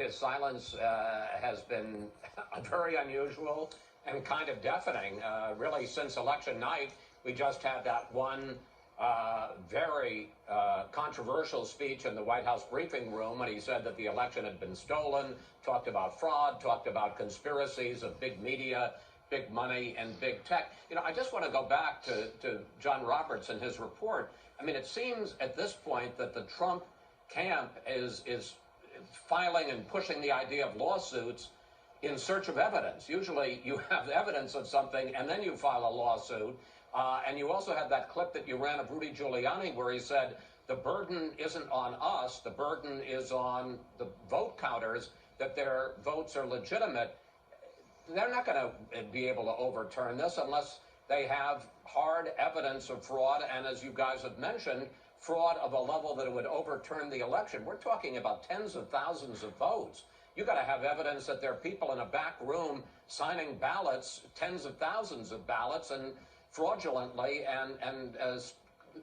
his silence has been very unusual and kind of deafening. Really, since election night, we just had that one very controversial speech in the White House briefing room when he said that the election had been stolen, talked about fraud, talked about conspiracies of big media, big money, and big tech. You know, I just want to go back to John Roberts and his report. I mean, it seems at this point that the Trump camp is filing and pushing the idea of lawsuits in search of evidence. Usually you have evidence of something and then you file a lawsuit. And you also had that clip that you ran of Rudy Giuliani where he said, the burden isn't on us, the burden is on the vote counters, that their votes are legitimate. They're not going to be able to overturn this unless they have hard evidence of fraud. And as you guys have mentioned, fraud of a level that it would overturn the election. We're talking about tens of thousands of votes. You got to have evidence that there are people in a back room signing ballots, tens of thousands of ballots, and fraudulently and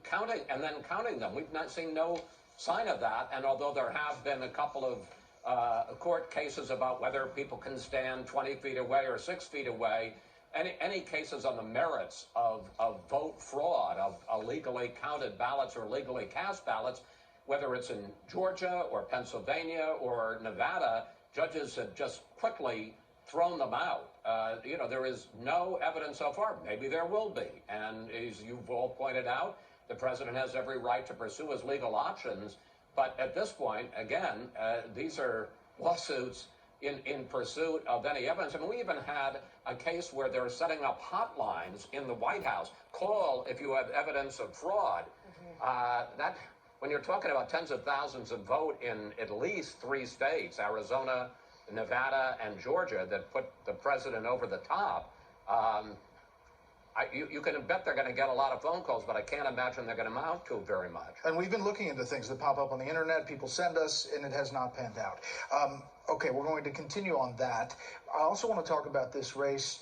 counting and then counting them. We've not seen no sign of that. And although there have been a couple of court cases about whether people can stand 20 feet away or 6 feet away, any cases on the merits of vote fraud, of illegally counted ballots or legally cast ballots, whether it's in Georgia or Pennsylvania or Nevada, judges have just quickly thrown them out. You know, there is no evidence so far. Maybe there will be. And as you've all pointed out, the president has every right to pursue his legal options. But at this point, again, these are lawsuits in pursuit of any evidence. I mean, we even had a case where they're setting up hotlines in the White House. Call if you have evidence of fraud. That when you're talking about tens of thousands of vote in at least 3 states, Arizona, Nevada, and Georgia, that put the president over the top, you can bet they're going to get a lot of phone calls, but I can't imagine they're going to amount to very much. And we've been looking into things that pop up on the internet, people send us, and it has not panned out. Okay, we're going to continue on that. I also want to talk about this race.